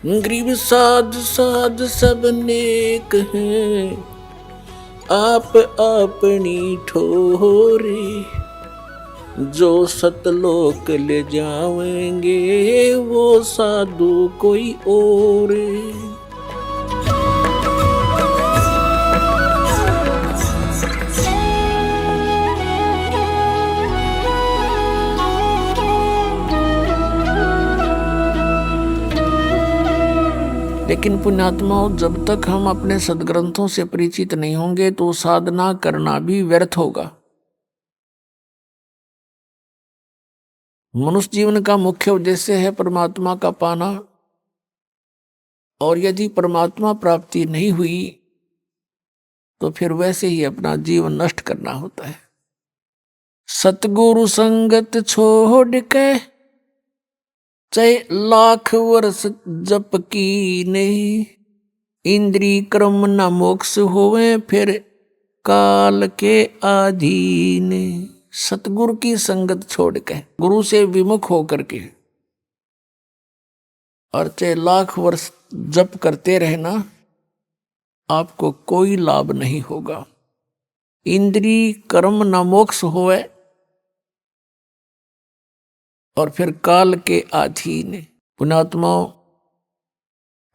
गरीब साध साध सब नेक हैं, आप अपनी ठोरे। जो सतलोक ले जावेंगे वो साधु कोई और। लेकिन पुण्यात्माओं, जब तक हम अपने सदग्रंथों से परिचित नहीं होंगे तो साधना करना भी व्यर्थ होगा। मनुष्य जीवन का मुख्य उद्देश्य है परमात्मा का पाना, और यदि परमात्मा प्राप्ति नहीं हुई तो फिर वैसे ही अपना जीवन नष्ट करना होता है। सतगुरु संगत छोड़ के चाहे लाख वर्ष जप कीने, इंद्री कर्म न मोक्ष होवे फिर काल के अधीन। सतगुरु की संगत छोड़ के, गुरु से विमुख होकर के, और चाहे लाख वर्ष जप करते रहना, आपको कोई लाभ नहीं होगा। इंद्री कर्म न मोक्ष होवे और फिर काल के अधीन। पुण्यात्माओं,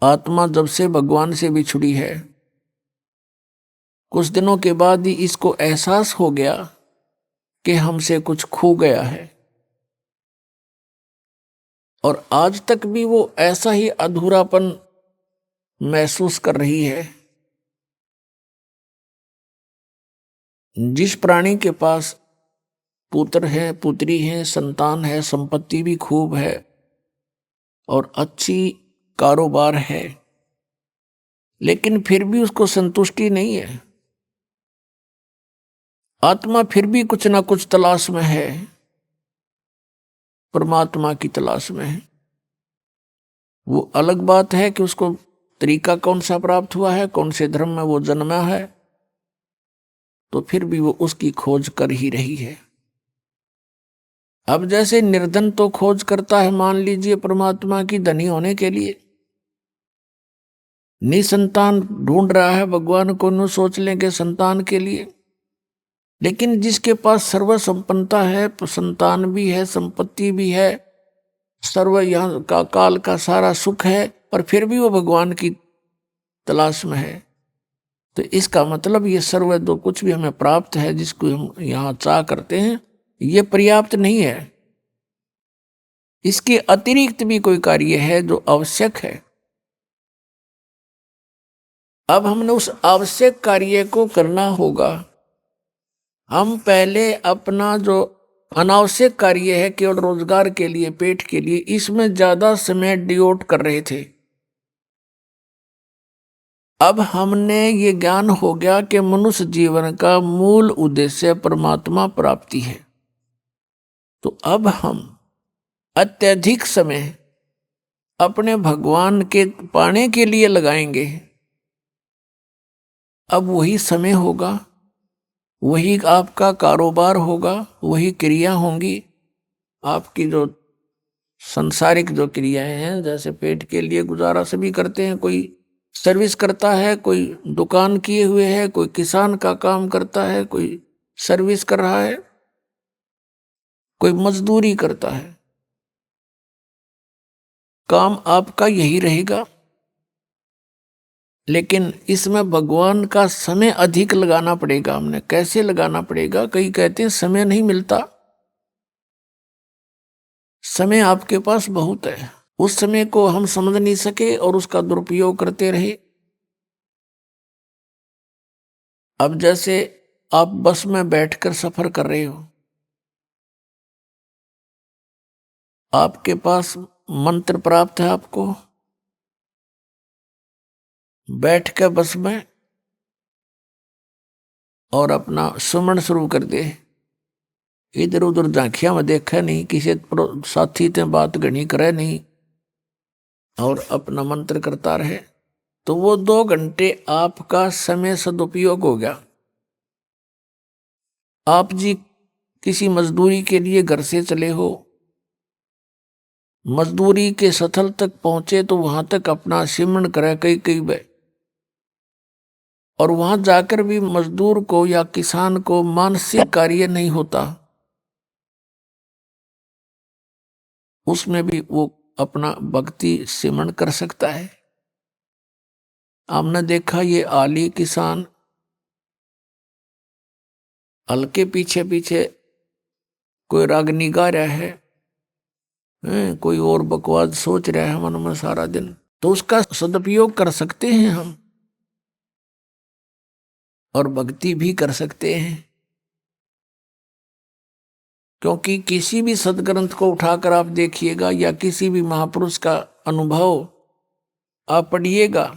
आत्मा जब से भगवान से बिछुड़ी है, कुछ दिनों के बाद ही इसको एहसास हो गया कि हमसे कुछ खो गया है, और आज तक भी वो ऐसा ही अधूरापन महसूस कर रही है। जिस प्राणी के पास पुत्र है, पुत्री है, संतान है, संपत्ति भी खूब है और अच्छी कारोबार है, लेकिन फिर भी उसको संतुष्टि नहीं है। आत्मा फिर भी कुछ ना कुछ तलाश में है, परमात्मा की तलाश में है। वो अलग बात है कि उसको तरीका कौन सा प्राप्त हुआ है, कौन से धर्म में वो जन्मा है, तो फिर भी वो उसकी खोज कर ही रही है। अब जैसे निर्धन तो खोज करता है, मान लीजिए परमात्मा की धनी होने के लिए, निसंतान ढूंढ रहा है भगवान को, न सोच लेंगे संतान के लिए। लेकिन जिसके पास सर्व संपन्नता है, संतान भी है, संपत्ति भी है, सर्व यहाँ का काल का सारा सुख है, और फिर भी वो भगवान की तलाश में है, तो इसका मतलब ये सर्व जो कुछ भी हमें प्राप्त है, जिसको हम यहाँ चाह करते हैं, ये पर्याप्त नहीं है। इसके अतिरिक्त भी कोई कार्य है जो आवश्यक है। अब हमने उस आवश्यक कार्य को करना होगा। हम पहले अपना जो अनावश्यक कार्य है, केवल रोजगार के लिए, पेट के लिए, इसमें ज्यादा समय डिवोट कर रहे थे। अब हमने ये ज्ञान हो गया कि मनुष्य जीवन का मूल उद्देश्य परमात्मा प्राप्ति है, तो अब हम अत्यधिक समय अपने भगवान के पाने के लिए लगाएंगे। अब वही समय होगा, वही आपका कारोबार होगा, वही क्रिया होंगी। आपकी जो सांसारिक जो क्रियाएं हैं, जैसे पेट के लिए गुजारा सभी करते हैं, कोई सर्विस करता है, कोई दुकान किए हुए है, कोई किसान का काम करता है, कोई सर्विस कर रहा है, कोई मजदूरी करता है। काम आपका यही रहेगा, लेकिन इसमें भगवान का समय अधिक लगाना पड़ेगा। हमने कैसे लगाना पड़ेगा? कई कहते हैं समय नहीं मिलता। समय आपके पास बहुत है, उस समय को हम समझ नहीं सके और उसका दुरुपयोग करते रहे। अब जैसे आप बस में बैठकर सफर कर रहे हो, आपके पास मंत्र प्राप्त है, आपको बैठ के बस में और अपना सुमन शुरू कर दे, इधर उधर झांकिया में देखा नहीं, किसी साथी ते बात घनी करे नहीं, और अपना मंत्र करता रहे, तो वो 2 घंटे आपका समय सदुपयोग हो गया। आप जी किसी मजदूरी के लिए घर से चले हो, मजदूरी के स्थल तक पहुंचे तो वहां तक अपना सिमरण करे कई कई बार, और वहां जाकर भी मजदूर को या किसान को मानसिक कार्य नहीं होता, उसमें भी वो अपना भक्ति सिमरण कर सकता है। हमने देखा ये आली किसान हल के पीछे पीछे कोई रागनी गा रहा है, कोई और बकवास सोच रहा है मन में सारा दिन, तो उसका सदुपयोग कर सकते हैं हम और भक्ति भी कर सकते हैं। क्योंकि किसी भी सदग्रंथ को उठाकर आप देखिएगा या किसी भी महापुरुष का अनुभव आप पढ़िएगा,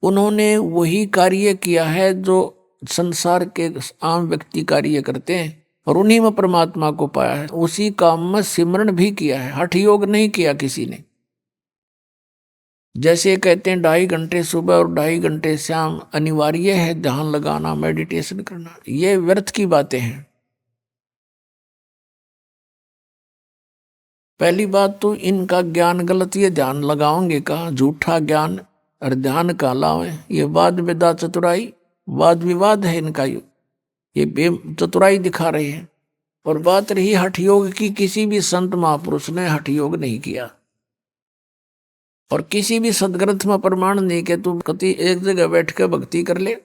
उन्होंने वही कार्य किया है जो संसार के आम व्यक्ति कार्य करते हैं और उन्हीं में परमात्मा को पाया है। उसी काम में सिमरण भी किया है, हठ योग नहीं किया किसी ने। जैसे कहते हैं 2.5 घंटे सुबह और 2.5 घंटे शाम अनिवार्य है ध्यान लगाना, मेडिटेशन करना, ये व्यर्थ की बातें हैं। पहली बात तो इनका ज्ञान गलत, ये ध्यान लगाओगे कहा, झूठा ज्ञान और ध्यान का लावे, ये वाद विदा चतुराई वाद विवाद है इनका, ये चतुराई दिखा रहे हैं। और बात रही हठ योग की, किसी भी संत महापुरुष ने हठ योग नहीं किया और किसी भी सदग्रंथ में प्रमाण नहीं कि तुम कति एक जगह बैठ कर भक्ति कर ले।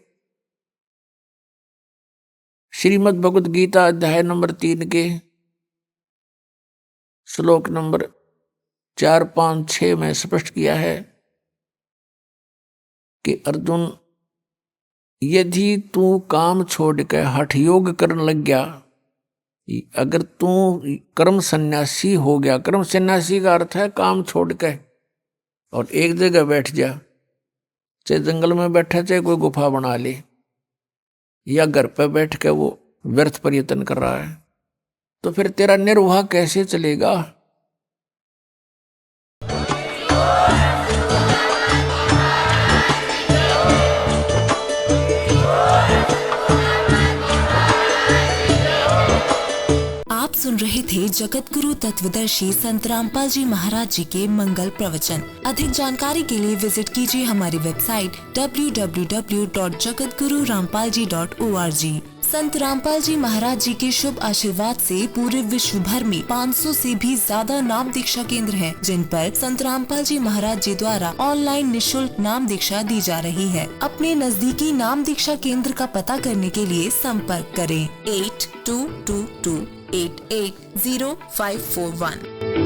श्रीमद् भगवद गीता अध्याय नंबर 3 के श्लोक नंबर 4, 5, 6 में स्पष्ट किया है कि अर्जुन, यदि तू काम छोड़ के हठ योग करने लग गया, अगर तू कर्म सन्यासी हो गया, कर्म सन्यासी का अर्थ है काम छोड़ के और एक जगह बैठ जा, चाहे जंगल में बैठा, चाहे कोई गुफा बना ले, या घर पे बैठ के वो व्यर्थ प्रयत्न कर रहा है, तो फिर तेरा निर्वाह कैसे चलेगा? आप सुन रहे थे जगत गुरु तत्वदर्शी संत रामपाल जी महाराज जी के मंगल प्रवचन। अधिक जानकारी के लिए विजिट कीजिए हमारी वेबसाइट www.jagatgururampalji.org। संत रामपाल जी महाराज जी के शुभ आशीर्वाद से पूरे विश्व भर में 500 से भी ज्यादा नाम दीक्षा केंद्र हैं, जिन पर संत रामपाल जी महाराज जी द्वारा ऑनलाइन निशुल्क नाम दीक्षा दी जा रही है। अपने नजदीकी नाम दीक्षा केंद्र का पता करने के लिए संपर्क करें 8222880541।